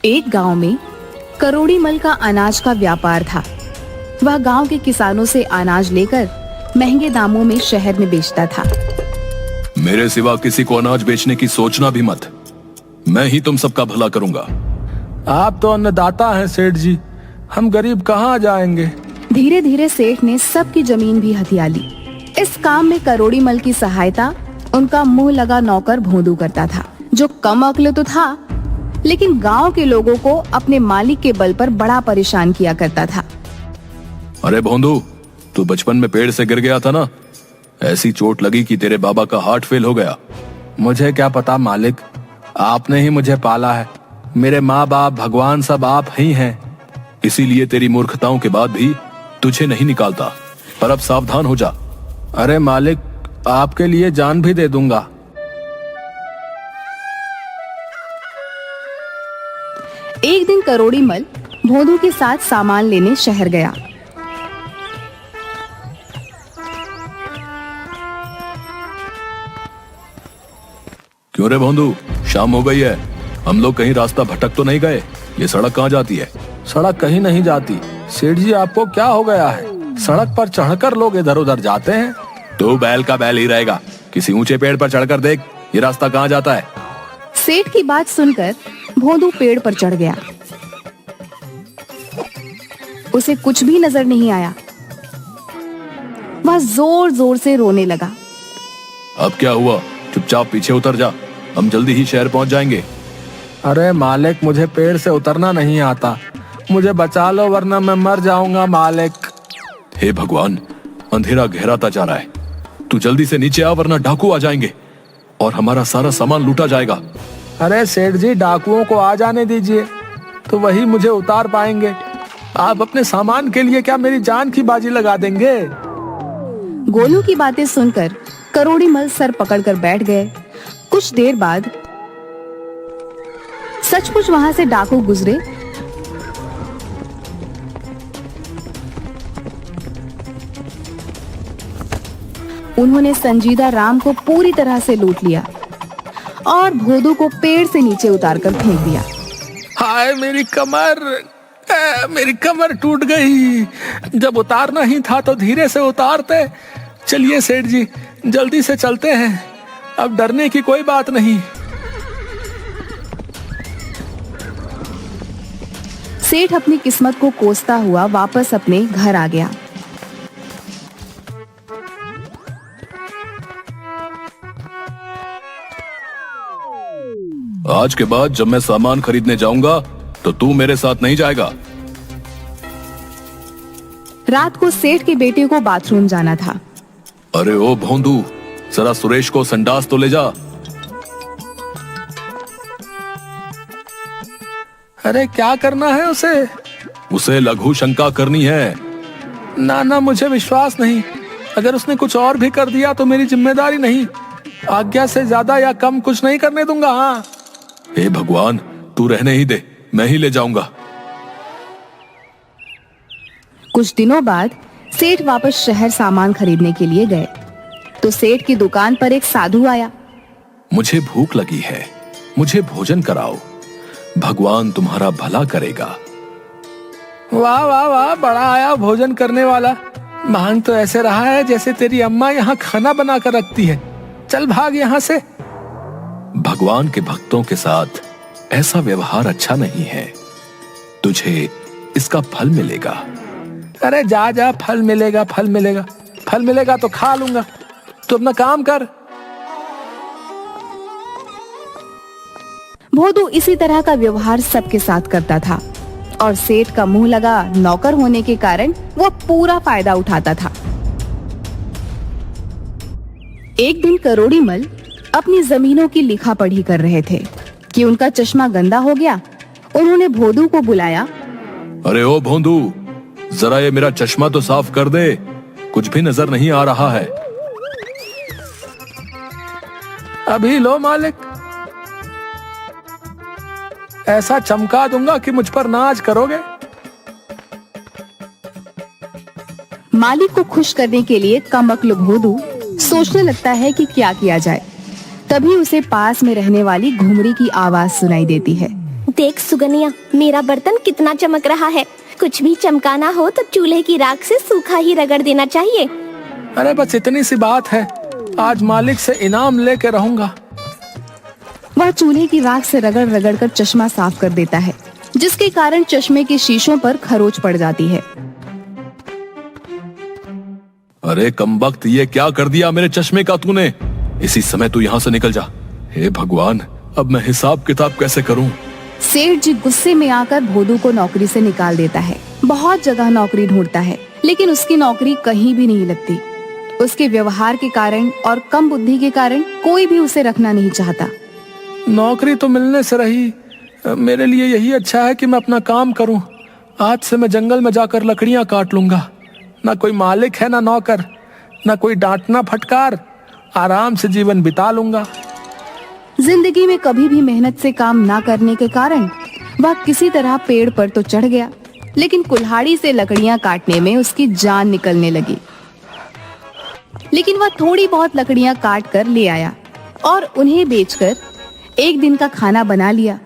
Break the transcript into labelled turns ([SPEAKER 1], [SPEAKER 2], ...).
[SPEAKER 1] एक गांव में करोड़ी मल का अनाज का व्यापार था। वह गांव के किसानों से अनाज लेकर महंगे दामों में शहर में बेचता था।
[SPEAKER 2] मेरे सिवा किसी को अनाज बेचने की सोचना भी मत। मैं ही तुम सबका भला करूंगा।
[SPEAKER 3] आप तो अन्नदाता हैं सेठ जी, हम गरीब कहाँ जाएंगे।
[SPEAKER 1] धीरे धीरे सेठ ने सबकी जमीन भी हथिया ली। इस काम में करोड़ी मल की सहायता उनका मुंह लगा नौकर भोंदू करता था, जो कम अक्ल तो था लेकिन गांव के लोगों को अपने मालिक के बल पर बड़ा परेशान किया करता था।
[SPEAKER 2] अरे भोंदू, तू बचपन में पेड़ से गिर गया था ना, ऐसी चोट लगी कि तेरे बाबा का हार्ट फेल हो गया।
[SPEAKER 3] मुझे क्या पता मालिक, आपने ही मुझे पाला है। मेरे माँ बाप भगवान सब आप ही हैं।
[SPEAKER 2] इसीलिए तेरी मूर्खताओं के बाद भी तुझे नहीं निकालता, पर अब सावधान हो जा।
[SPEAKER 3] अरे मालिक, आपके लिए जान भी दे दूंगा।
[SPEAKER 1] एक दिन करोड़ी मल भोंदू के साथ सामान लेने शहर गया।
[SPEAKER 2] क्यों रे भोंदू, शाम हो गई है, हम लोग कहीं रास्ता भटक तो नहीं गए? ये सड़क कहाँ जाती है?
[SPEAKER 3] सड़क कहीं नहीं जाती। सेठ जी, आपको क्या हो गया है? सड़क पर चढ़कर लोग इधर उधर जाते हैं।
[SPEAKER 2] तू बैल का बैल ही रहेगा। किसी ऊंचे पेड़ पर चढ़कर देख, ये रास्ता कहाँ जाता है।
[SPEAKER 1] सेठ की बात सुनकर भोंदू पेड़ पर चढ़ गया। उसे कुछ भी नजर नहीं आया। वह जोर जोर से रोने लगा।
[SPEAKER 2] अब क्या हुआ? चुपचाप पीछे उतर जा, हम जल्दी ही शहर पहुंच जाएंगे।
[SPEAKER 3] अरे मालिक, मुझे पेड़ से उतरना नहीं आता। मुझे बचा लो वरना मैं मर जाऊंगा मालिक।
[SPEAKER 2] हे भगवान, अंधेरा गहराता जा रहा है। तू जल्दी से नीचे आ वरना डाकू आ जाएंगे और हमारा सारा सामान लूटा जाएगा।
[SPEAKER 3] अरे सेठ जी, डाकुओं को आ जाने दीजिए, तो वही मुझे उतार पाएंगे। आप अपने सामान के लिए क्या मेरी जान की बाजी लगा देंगे?
[SPEAKER 1] गोलू की बातें सुनकर करोड़ी मल सर पकड़कर बैठ गए। कुछ देर बाद सचमुच वहां से डाकू गुजरे। उन्होंने संजीदा राम को पूरी तरह से लूट लिया और भोंदू को पेड़ से नीचे उतारकर फेंक दिया।
[SPEAKER 3] हाय मेरी कमर, मेरी कमर टूट गई। जब उतारना ही था तो धीरे से उतारते। चलिए सेठ जी, जल्दी से चलते हैं, अब डरने की कोई बात नहीं।
[SPEAKER 1] सेठ अपनी किस्मत को कोसता हुआ वापस अपने घर आ गया।
[SPEAKER 2] आज के बाद जब मैं सामान खरीदने जाऊंगा तो तू मेरे साथ नहीं जाएगा।
[SPEAKER 1] रात को सेठ के बेटे को बाथरूम जाना था।
[SPEAKER 2] अरे ओ भोंदू, जरा सुरेश को संडास तो ले जा।
[SPEAKER 3] अरे क्या करना है उसे?
[SPEAKER 2] उसे लघु शंका करनी है।
[SPEAKER 3] ना, मुझे विश्वास नहीं। अगर उसने कुछ और भी कर दिया तो मेरी जिम्मेदारी नहीं। आज्ञा से ज्यादा या कम कुछ नहीं करने दूंगा। हाँ।
[SPEAKER 2] हे भगवान, तू रहने ही दे, मैं ही ले जाऊंगा।
[SPEAKER 1] कुछ दिनों बाद सेठ वापस शहर सामान खरीदने के लिए गए तो सेठ की दुकान पर एक साधु आया।
[SPEAKER 2] मुझे भूख लगी है, मुझे भोजन कराओ, भगवान तुम्हारा भला करेगा।
[SPEAKER 3] वाह वाह वाह, बड़ा आया भोजन करने वाला। मांग तो ऐसे रहा है जैसे तेरी अम्मा यहाँ खाना बना कर रखती है। चल भाग यहाँ से।
[SPEAKER 2] भगवान के भक्तों के साथ ऐसा व्यवहार अच्छा नहीं है। तुझे इसका फल मिलेगा।
[SPEAKER 3] अरे जा जा, फल मिलेगा, फल मिलेगा, फल मिलेगा तो खा लूंगा। तू अपना काम कर।
[SPEAKER 1] भोंदू इसी तरह का व्यवहार सबके साथ करता था और सेठ का मुंह लगा नौकर होने के कारण वो पूरा फायदा उठाता था। एक दिन करोड़ी मल अपनी जमीनों की लिखा पढ़ी कर रहे थे कि उनका चश्मा गंदा हो गया। उन्होंने भोंदू को बुलाया।
[SPEAKER 2] अरे ओ भोंदू, जरा ये मेरा चश्मा तो साफ कर दे, कुछ भी नजर नहीं आ रहा है।
[SPEAKER 3] अभी लो मालिक, ऐसा चमका दूंगा कि मुझ पर नाज करोगे।
[SPEAKER 1] मालिक को खुश करने के लिए कमअक्ल भोंदू सोचने लगता है कि क्या किया जाए। तभी उसे पास में रहने वाली घुमरी की आवाज सुनाई देती है।
[SPEAKER 4] देख सुगनिया, मेरा बर्तन कितना चमक रहा है। कुछ भी चमकाना हो तो चूल्हे की राख से सूखा ही रगड़ देना चाहिए।
[SPEAKER 3] अरे बस इतनी सी बात है, आज मालिक से इनाम लेके रहूंगा।
[SPEAKER 1] वह चूल्हे की राख से रगड़ रगड़ कर चश्मा साफ कर देता है, जिसके कारण चश्मे के शीशों पर खरोच पड़ जाती है।
[SPEAKER 2] अरे कमबख्त, ये क्या कर दिया मेरे चश्मे का तूने? इसी समय तू यहाँ से निकल जा। हे भगवान, अब मैं हिसाब किताब कैसे करूं?
[SPEAKER 1] सेठ जी गुस्से में आकर भोदू को नौकरी से निकाल देता है। बहुत जगह नौकरी ढूंढता है, लेकिन उसकी नौकरी कहीं भी नहीं लगती। उसके व्यवहार के कारण और कम बुद्धि के कारण कोई भी उसे रखना नहीं चाहता।
[SPEAKER 3] नौकरी तो मिलने से रही, मेरे लिए यही अच्छा है कि मैं अपना काम करूं। आज से मैं जंगल में जाकर लकड़ियां काट लूंगा। ना कोई मालिक है, ना नौकर, ना कोई डांटना फटकार। आराम से जीवन बिता लूंगा।
[SPEAKER 1] जिंदगी में कभी भी मेहनत से काम ना करने के कारण वह किसी तरह पेड़ पर तो चढ़ गया, लेकिन कुल्हाड़ी से लकड़ियां काटने में उसकी जान निकलने लगी। लेकिन वह थोड़ी बहुत लकड़ियां काट कर ले आया और उन्हें बेचकर एक दिन का खाना बना लिया।